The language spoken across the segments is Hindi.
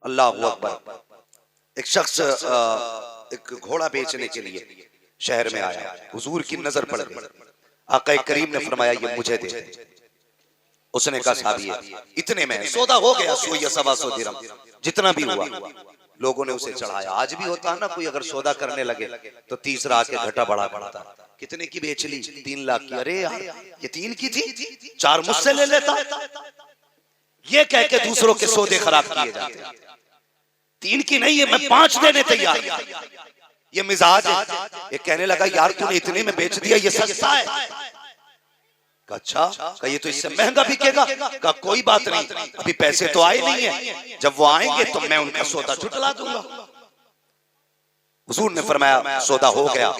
अल्लाह अकबर। एक शख्स एक घोड़ा बेचने के लिए शहर में आया, हुजूर की नजर पड़ गई। आका करीम ने फरमाया ये मुझे दे। उसने कहा साहब ये इतने में सौदा हो गया, 100 या 125 दिरहम जितना भी हुआ। लोगों ने उसे चढ़ाया। आज भी होता है ना, कोई अगर सौदा करने लगे तो तीसरा आके घटा बढ़ा करता। कितने की बेच ली? 3 लाख की। अरे यार ये 3 की थी, 4 मुझसे ले लेता। ये कह के दूसरों के सौदे खराब किए जाते हैं। 3 की नहीं है, मैं 5 देने तैयार। ये मिजाज है। ये कहने लगा यार तूने इतने में बेच दिया, ये सस्ता है। अच्छा का ये तो इससे महंगा बिकेगा। का कोई बात नहीं, अभी पैसे तो आए नहीं है, जब वो आएंगे तो मैं उनका सौदा छुटला दूंगा। हुजूर ने फरमाया सौदा हो गया।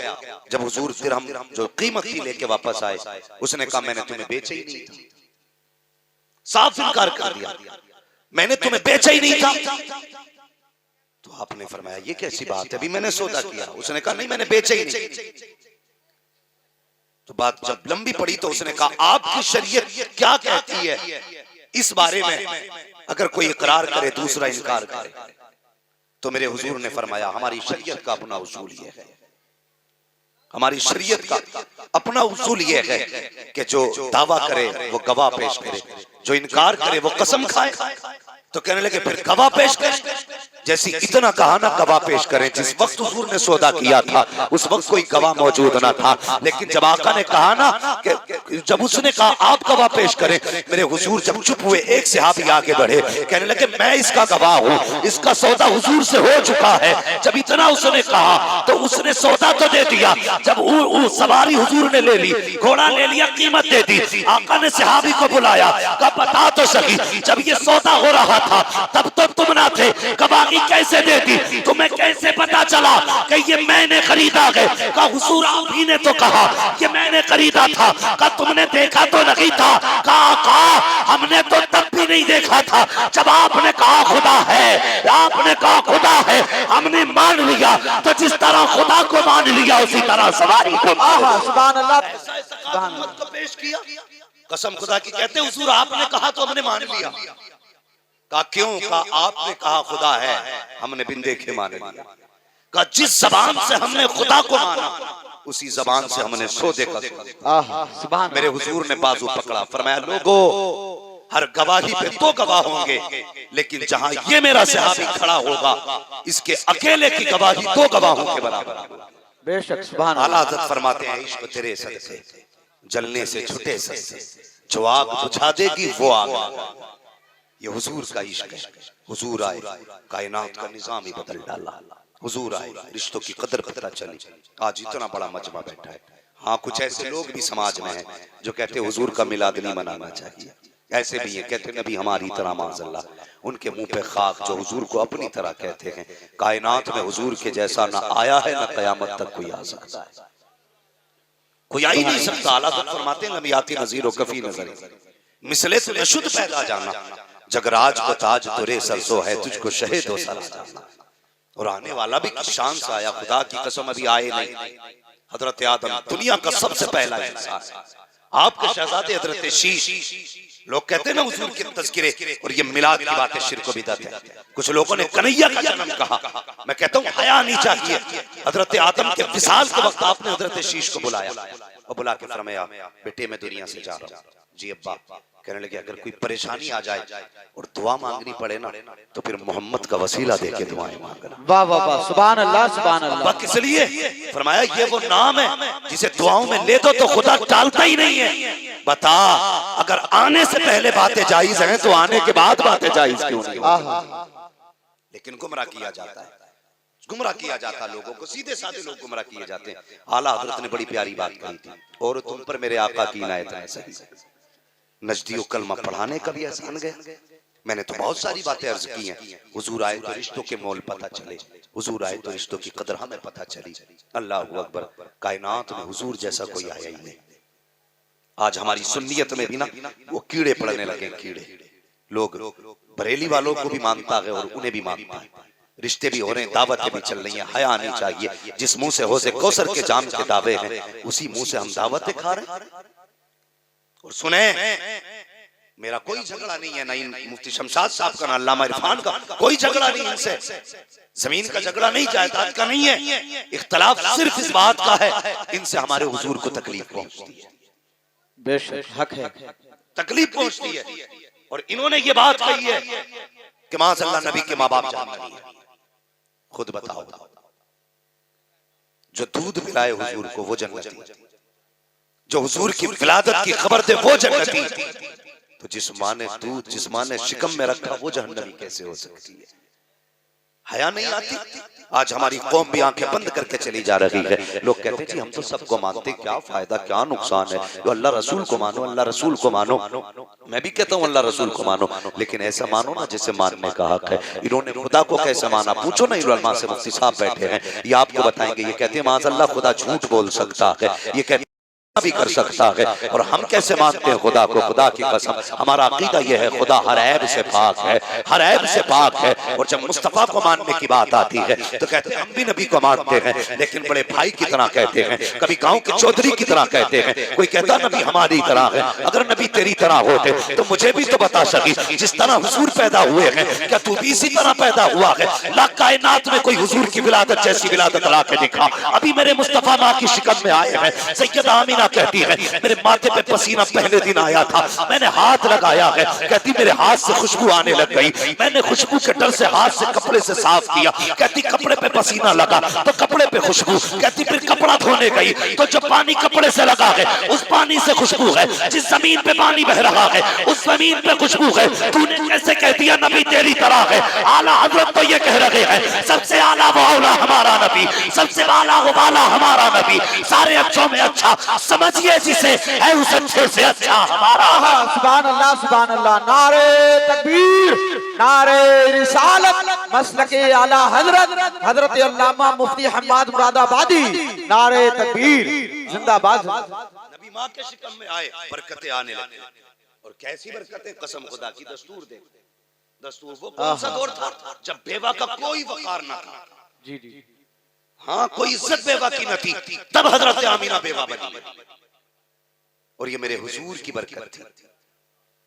जब हुजूर दिरहम जो कीमत थी लेके वापस आए, उसने कहा मैंने तुम्हें बेचा ही नहीं था। साफ इनकार कर दिया, मैंने तुम्हें बेचा ही नहीं था। तो आपने फरमाया ये कैसी बात है, अभी मैंने सौदा किया। उसने कहा नहीं मैंने बेचा ही नहीं। तो बात जब लंबी पड़ी तो उसने कहा आपकी शरीयत क्या कहती है इस बारे में, अगर कोई इकरार करे दूसरा इनकार करे? तो मेरे हुजूर ने फरमाया हमारी शरीयत का अपना उसूल ये है, हमारी शरीयत का अपना उसूल ये है कि जो दावा करे वो गवाह पेश करे, जो इनकार करे वो कसम खाए। तो कहने लगे फिर गवाह पेश करे। जैसी इतना कहा ना गवाह पेश करें। जिस वक्त हुजूर ने सौदा किया था उस वक्त कोई गवाह मौजूद ना था, लेकिन जब आका ने कहा ना कि जब उसने कहा आप गवाह पेश करें, मेरे हुजूर जब चुप हुए एक सहाबी आगे बढ़े, कहने लगे मैं इसका गवाह हूँ, इसका सौदा हुजूर से हो चुका है। जब इतना उसने कहा तो उसने सौदा तो दे दिया। जब सवारी हुजूर ने ले ली, घोड़ा ले लिया, कीमत दे दी। आका ने सहाबी को बुलाया, कहा बता तो सही जब ये सौदा हो रहा था तब तो तुम ना थे, गवाही कैसे दे दी? तुम्हें कैसे पता चला कि ये मैंने खरीदा है? कहा हुजूर आप ही ने तो कहा कि मैंने खरीदा था। कहा तुमने देखा तो नहीं था? कहा हमने तो तब भी नहीं देखा था जब आपने कहा खुदा है, आपने कहा खुदा है, हमने मान लिया। तो जिस तरह खुदा को मान लिया उसी तरह सवारी को सुभान अल्लाह को पेश किया। कसम खुदा की कहते हुजूर आपने कहा तो हमने मान लिया। कहा क्यों? कहा आपने कहा खुदा है, हमने बिन देखे मान लिया। कहा जिस जबान से हमने खुदा को माना उसी जबान से हमने सौदे का सुभान। मेरे हुजूर ने बाजू पकड़ा, फरमाया लोगो हर गवाही पे 2 गवाह होंगे, लेकिन जहां ये मेरा सहाबी खड़ा होगा इसके अकेले की गवाही 2 गवाहों के बराबर। बेशक सुभान। आला हज़रत फरमाते हैं इश्क तेरे सदके जलने से छुटे सस्ते, जो आग बुझा देगी वो आग। ये हुजूर का इश्क है। हुजूर आए कायनात का निजाम ही बदल डाला। हुजूर आए रिश्तों की कदर पता चली। आज इतना बड़ा मजमा बैठा है। हाँ कुछ ऐसे लोग भी समाज में हैं जो कहते हुजूर का मिलाद नहीं मनाना चाहिए। ऐसे भी हैं कहते नबी हमारी तरह माज़अल्लाह, उनके मुंह पे खाक जो हुजूर को अपनी तरह कहते हैं। कायनात में हुजूर के जैसा ना आया है ना कयामत तक कोई आ सकता है, कोई आ ही नहीं सकता। आला फरमाते हैं नबियाती नज़ीर कफी नजर मिसले तो शुद्ध पैदा जाना, जगराज को ताज तुरे सरसो है तुझको शहीद हो सरा जाना। और आने वाला भी शान से आया, खुदा की कसम अभी आए नहीं। हजरत आदम दुनिया का सबसे पहला इंसान, आपके शहजादे हजरत शीश। लोग कहते हैं ना हुजूर के तज़किरे और ये मिलाद की बातें शिर्क बिदअत है। कुछ लोगों ने कन्हैया का जन्म कहा, मैं कहता हूँ हया नहीं चाहिए। हजरत आदम के विसाल के वक्त आपने हजरत शीश को बुलाया और बुला के फरमाया बेटे मैं दुनिया से जा रहा हूँ। जी अब्बा। कहने लगे अगर कोई परेशानी आ जाए और दुआ मांगनी पड़े ना तो फिर मोहम्मद का वसीला देके दुआएं मांगना। वाह वाह वाह सुभान अल्लाह सुभान अल्लाह। किस लिए? फरमाया ये वो नाम है जिसे दुआओं में ले दो तो खुदा टालता ही नहीं है। बता अगर आने से पहले बातें जायज हैं तो आने के बाद बातें जायज क्यों नहीं? लेकिन गुमराह किया जाता है, गुमराह किया जाता है लोगों को, सीधे साधे लोग गुमराह किए जाते हैं। आला हजरत ने बड़ी प्यारी बात कही थी, और तुम पर मेरे आका की इनायत है सही नजदीक कलमा पढ़ाने का भी एहसान गया। मैंने तो बहुत सारी बातें अर्ज की हैं। हुजूर आए तो रिश्तों के मोल पता चले, हुजूर आए तो रिश्तों की कदर हमें पता चली। अल्लाह अकबर। कायनात में हुजूर जैसा कोई आया ही नहीं। आज हमारी सुन्नियत में भी ना वो कीड़े पड़ने लगे। कीड़े लोग बरेली वालों को भी मानता है और उन्हें भी मानता है। रिश्ते भी हो रहे हैं, दावतें भी चल रही हैं। हया आनी चाहिए। जिस मुंह से हौज़े कौसर के जाम के दावे हैं उसी मुंह से हम दावतें खा रहे हैं। और सुने मेरा कोई झगड़ा नहीं है, ना इन मुफ्ती शमशाद साहब का, ना अल्लामा इरफान का, कोई झगड़ा नहीं इनसे। जमीन का झगड़ा नहीं, जायदाद का नहीं है। इख्तलाफ सिर्फ इस बात का है, इनसे हमारे हुजूर को तकलीफ पहुंचती है। बेशक हक है, तकलीफ पहुंचती है। और इन्होंने ये बात कही है कि माज़अल्लाह नबी के माँ बाप जहन्नमी है। खुद बताओ, जो दूध पिलाए हुजूर को वो जन्नती, जो हुजूर की विलादत की खबर दे वो जन्नती, तो जिस माँ ने दूध, जिस माँ ने शिकम में रखा वो जहन्नमी कैसे हो सकती है? हया नहीं आती? आज हमारी कौम भी आंखें बंद करके चली जा रही है। लोग कहते हैं जी हम तो सबको मानते, क्या फायदा, क्या नुकसान है, तो अल्लाह रसूल को मानो, अल्लाह रसूल को मानो। मैं भी कहता हूँ अल्लाह रसूल को मानो, लेकिन ऐसा मानो ना जिसे मानने का हक है। इन्होंने खुदा को कैसे माना, पूछो ना उलमा से। मुफ्ती साहब बैठे हैं, ये आपको बताएंगे। ये कहते हैं माज़अल्लाह खुदा झूठ बोल सकता है, ये कहते भी कर सकता है। और हम कैसे मानते हैं खुदा को? खुदा की कसम, हमारा अकीदा यह है खुदा हर ऐब से पाक है, हर ऐब से पाक है। और जब मुस्तफा को मानने की बात आती है तो कहते हैं हम भी नबी को मानते हैं, लेकिन बड़े भाई की तरह कहते हैं, कभी गांव के चौधरी की तरह कहते हैं। कोई कहता नबी हमारी तरह है, अगर नबी तेरी तरह होते तो मुझे भी तो बता सकी, जिस तरह हुजूर पैदा हुए हैं क्या तू भी इसी तरह पैदा हुआ है? ला कायनात में कोई हुजूर की विलादत जैसी विलादत ला के दिखा। अभी मेरे मुस्तफा माँ की शिकम में आए हैं। सैयदा आमीना कहती है मेरे माथे पे पसीना पहले दिन आया था, मैंने हाथ लगाया है, कहती मेरे हाथ से खुशबू आने लग गई, मैंने खुशबू के डर से हाथ से कपड़े से साफ किया, कहती कपड़े पे पसीना लगा तो कपड़े पे खुशबू, कहती फिर कपड़ा धोने गई तो जो पानी कपड़े से लगा है उस पानी से खुशबू है, जिस जमीन पे पानी बह रहा है उस जमीन पे खुशबू है। तूने कैसे कह दिया नबी तेरी तरह है? आला हजरत तो ये कह रहे हैं सबसे आला वो औला हमारा नबी, सबसे आला वो वाला हमारा नबी, सारे अच्छों में अच्छा, समझिए जिसे है उस अच्छे से अच्छा हमारा। सुभान अल्लाह, सुभान अल्लाह। नारे तकबीर, नारे रिसालत, मसलके आला हजरत हजरत अल्लामा मुफ्ती हम्माद मुरादाबादी, नारे तकबीर, जिंदाबाद। नबी माँ के शिकम में आए, बरकतें आने लगी। और कैसी बरकतें, कसम खुदा की। दस्तूर देख, दस्तूर वो कौन सा दौर था जब बेवा का कोई वकार ना था? जी जी, हाँ, कोई इज्जत बेवा की न थी, तब हजरत आमीना बेवा बनी। और ये मेरे हुजूर की बरकत थी,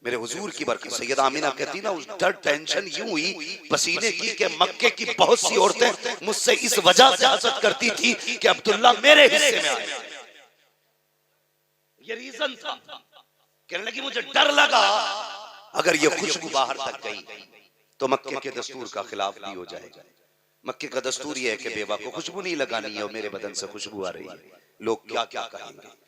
मेरे हुजूर की बरकत। सैयदा आमीना कहती ना उस डर टेंशन यूं हुई पसीने की कि मक्के की बहुत सी औरतें मुझसे इस वजह से हसद करती थी कि अब्दुल्ला मेरे हिस्से में आए। ये रीजन था। कहने लगी मुझे डर लगा अगर ये खुशबू बाहर तक गई तो मक्के के दस्तूर का खिलाफ भी हो जाएगा। मक्के का दस्तूर ये है कि बेवा को खुशबू नहीं लगानी है और मेरे बदन से खुशबू आ रही है, लोग क्या क्या कहेंगे।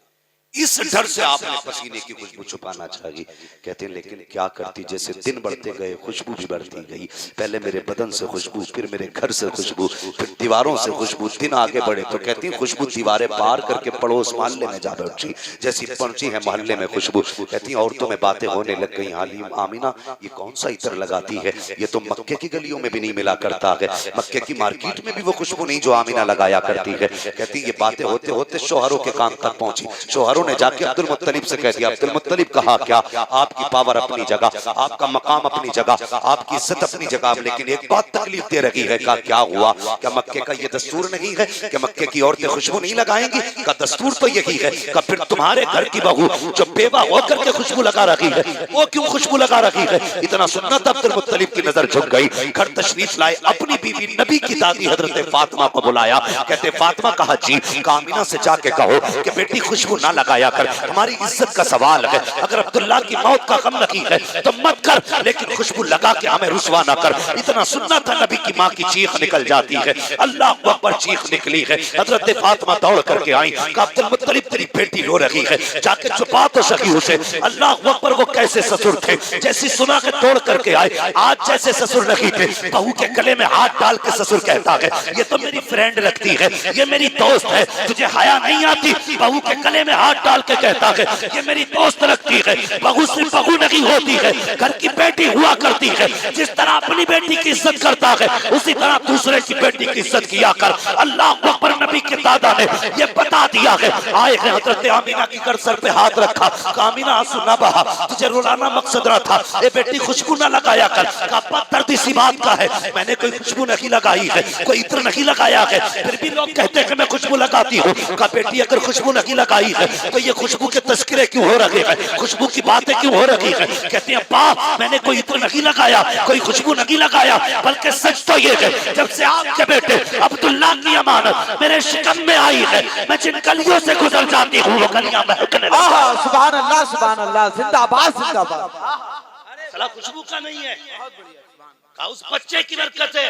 इस डर से आपने पसीने की खुशबू छुपाना चाहिए। कहते हैं लेकिन क्या करती, जैसे दिन बढ़ते गए खुशबू भी बढ़ती गई। पहले मेरे बदन से खुशबू, फिर मेरे घर से खुशबू, फिर दीवारों से खुशबू। दिन आगे बढ़े तो कहती है खुशबू दीवारें पार करके पड़ोस मोहल्ले में जा बैठी, जैसी पहुंची है मोहल्ले में खुशबू। कहती औरतों में बातें होने लग गई, हालिम आमीना ये कौन सा इत्र लगाती है, ये तो मक्के की गलियों में भी नहीं मिला करता है, मक्के की मार्केट में भी वो खुशबू नहीं जो आमीना लगाया करती है। कहती ये बातें होते होते शोहरों के कान तक पहुंची। शोहरों ने जाके अब्दुल मुत्तलिब से कह दिया। अब्दुल मुत्तलिब कहा क्या, आपकी पावर अपनी जगह, आपका मकाम अपनी जगह, आपकी इज्जत अपनी जगह, लेकिन एक बात तकलीफ दे रही है। क्या हुआ? क्या मक्के का ये दस्तूर नहीं है कि मक्के की औरतें खुशबू नहीं लगाएंगी? का दस्तूर तो यही है। का फिर तुम्हारे घर की बहू जो बेवा होकर के खुशबू लगा रही है वो क्यों खुशबू लगा रही है? इतना सुनना था अब्दुल मुत्तलिब की नजर झुक गई। घर तशरीफ लाए, अपनी बीवी नबी की दादी हजरत फातिमा को बुलाया। कहते फातिमा कहा जी आमीना से जाके कहो कि बेटी खुशबू ना लगाया कर, हमारी इज्जत का सवाल है। अगर अब्दुल्ला की मौत का गम लगी है तो मत कर, लेकिन खुशबू लगा के हमें रुसवा ना कर। इतना सुनना था नबी की माँ की चीख निकल जाती है। अल्लाह अकबर चीख निकली है। हजरत फातिमा दौड़ करके आई, कहा अब्दुल मुत्तलिब तेरी बेटी रो रही है, जाके छुपा तो सकी उसे। अल्लाह अकबर वो कैसे ससुर थे, जैसी सुना के दौड़ करके आए। आज जैसे ससुर नहीं थे, बहू के गले में हाथ डाल के ससुर कहता है ये तो मेरी फ्रेंड लगती है, ये मेरी दोस्त है, तुझे हया नहीं आती? बहू के गले में हाथ डाल के कहता है ये मेरी दोस्त लगती है। बहू सिर्फ बहू नहीं होती है, घर की बेटी हुआ करती है। जिस तरह अपनी बेटी की इज्जत करता है उसी तरह दूसरे की बेटी की इज्जत किया कर। अल्लाह अकबर। नबी के दादा ने ये बता दिया है। आए हैं हजरत आमीना की कर सर पे हाथ रखा, आमीना आंसू ना बहा, तुझे रुलाना मकसद ना था, ये बेटी खुशबू ना लगाया कर। दर्द सी बात का है, मैंने कोई खुशबू नहीं लगाई है, कोई इत्र नहीं लगाया है, फिर भी लोग कहते हैं कि मैं खुशबू लगाती हूँ। का बेटी अगर खुशबू नहीं लगाई है तो ये खुशबू के तस्करे क्यों हो रहे हैं, खुशबू की बातें क्यों हो रही है। कहते हैं अब्बा मैंने कोई इत्र नहीं लगाया, कोई खुशबू नहीं लगाया, बल्कि सच तो ये है जब से आपके बेटे अब्दुल्ला की अमानत मेरे शिकम में आई है, मैं जिन गलियों से गुजर जाती हूँ वो गलियां महकने लगती हैं। सुभान अल्लाह, जिंदाबाद जिंदाबाद। साला खुशबू का नहीं है, उस बच्चे की बरकत है।